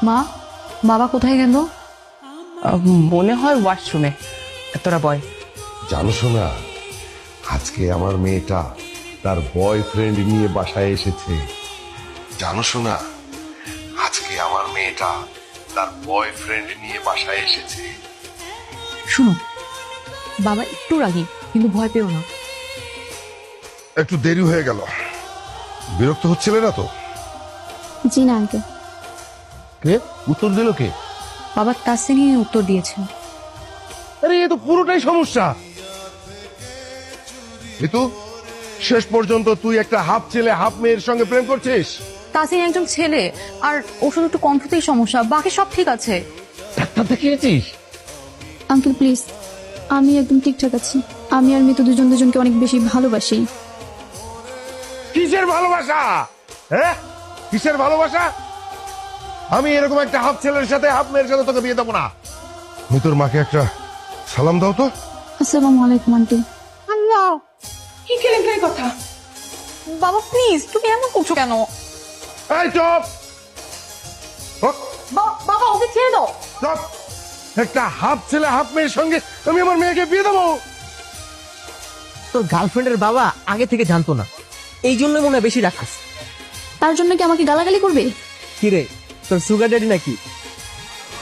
মা, বাবা কোথায় গেল? মনে হয় ওয়াশরুমে। তোরা বয়। জানো শোনা, আজকে আমার মেয়েটা তার বয়ফ্রেন্ড নিয়ে বাসায় এসেছে। জানো শোনা, আজকে আমার মেয়েটা তার বয়ফ্রেন্ড নিয়ে বাসায় এসেছে। শুনো, বাবা একটু রাগী, কিন্তু ভয় পেও না। একটু দেরি হয়ে গেল, বিরক্ত হচ্ছিলে না তো? জি না আঙ্কেল। কে উত্তর দিল? কে? বাবা তাসিনই উত্তর দিয়েছে। আরে এ তো পুরোটাই সমস্যা। ঋতু, শেষ পর্যন্ত তুই একটা হাফ ছেলে হাফ মেয়ের সঙ্গে প্রেম করছিস? তাসিন একজন ছেলে, আর ওর শুধু একটু কণ্ঠতেই সমস্যা, বাকি সব ঠিক আছে। ডাক্তার দেখিয়েছিস? আঙ্কেল প্লিজ, আমি একদম ঠিকঠাক আছি। আমি আর মিতু দুজন দুজনকে অনেক বেশি ভালোবাসি। কিসের ভালোবাসা? হ্যাঁ, কিসের ভালোবাসা? আমি এরকম একটা হাফ ছেলের সাথে হাফ মেয়ের সাথে তোকে বিয়ে দেবো না। মিতুর মাকে একটা সালাম দাও তো। আসসালামু আলাইকুম আন্টি। আল্লাহ, কি কেলেঙ্কারি কথা! বাবা প্লিজ, তুমি এমন করছো কেন? এই চুপ! বাবা ওকে ছেড়ে দাও। চুপ! একটা হাফ ছেলে হাফ মেয়ের সঙ্গে আমি আমার মেয়েকে বিয়ে দেবো? তোর গার্লফ্রেন্ডের বাবা আগে থেকে জানতো না, এই জন্য মনে হয় বেশি রাখাস। তার জন্য কি আমাকে গালাগালি করবে? কি রে, তোর সুগার ড্যাডি নাকি?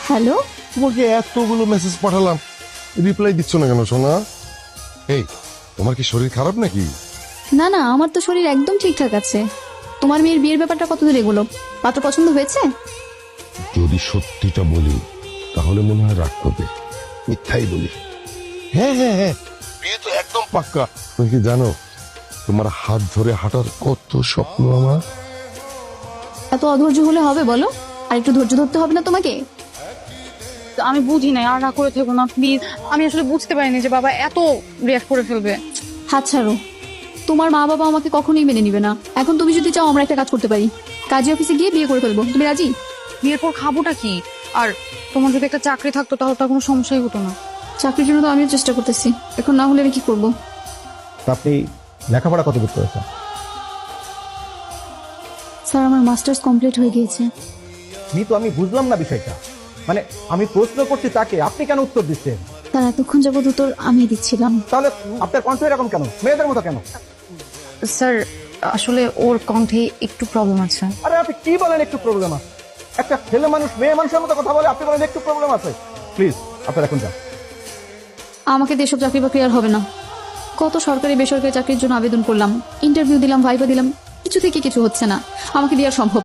হ্যালো, তোমাকে এতগুলো মেসেজ পাঠালাম, রিপ্লাই দিচ্ছ না কেন সোনা? এই, তোমার কি শরীর খারাপ নাকি? না না, আমার তো শরীর একদম ঠিকঠাক আছে। তোমার মেয়ের বিয়ের ব্যাপারটা কত দূর এগোলো? পাত্র পছন্দ হয়েছে? যদি সত্যিটা বলি তাহলে মনে হয় রাগ করবে। মিথ্যাই বলি। হ্যাঁ হ্যাঁ হ্যাঁ, বিয়ে তো একদম পাক্কা। তুমি কি জানো, তোমার হাত ধরে হাঁটার কত স্বপ্ন আমার। এত অধৈর্য হলে হবে বলো? আর একটু ধৈর্য ধরতে হবে না তোমাকে? আমি বুঝি নাই, আর না করে থেকো না প্লিজ। আমি আসলে বুঝতে পারিনি যে বাবা এত রিয়াক্ট করে ফেলবে। হাত ছাড়ো। তোমার মা বাবা আমাকে কখনোই মেনে নিবে না। এখন তুমি যদি চাও, আমরা একটা কাজ করতে পারি। কাজী অফিসে গিয়ে বিয়ে করে ফেলবো। তুমি রাজি? বিয়ের পর খাবোটা কি? আর তোমার যদি একটা চাকরি থাকতো তাহলে তার কোনো সমস্যাই হতো না। চাকরির জন্য তো আমিও চেষ্টা করতেছি, এখন না হলে আমি কি করবো? আপনি লেখাপড়া কত দূর করেছেন? স্যার, আমার মাস্টার্স কমপ্লিট হয়ে গিয়েছে। তো আমি বুঝলাম না বিষয়টা। মানে আমি প্রশ্ন করছি তাকে, আপনি কেন উত্তর দিচ্ছেন? তার এতক্ষণ যাবত উত্তর আমি দিচ্ছিলাম। তাহলে আপনার কণ্ঠ এরকম কেন, মেয়েদের মতো কেন? স্যার, আসলে ওর কণ্ঠে একটু প্রবলেম আছে। আরে আপনি কি বলেন একটু প্রবলেম আছে? একটা ছেলে মানুষ মেয়ে মানুষের মতো কথা বলে, আপনি বলেন একটু প্রবলেম আছে? প্লিজ আপনার এখন যান। আমাকে দেশব চাকরি বাকরি আর হবে না। কত সরকারি বেসরকারি চাকরির জন্য আবেদন করলাম, ইন্টারভিউ দিলাম, ভাইভা দিলাম, কিছু থেকে কিছু হচ্ছে না। আমাকে দেওয়া সম্ভব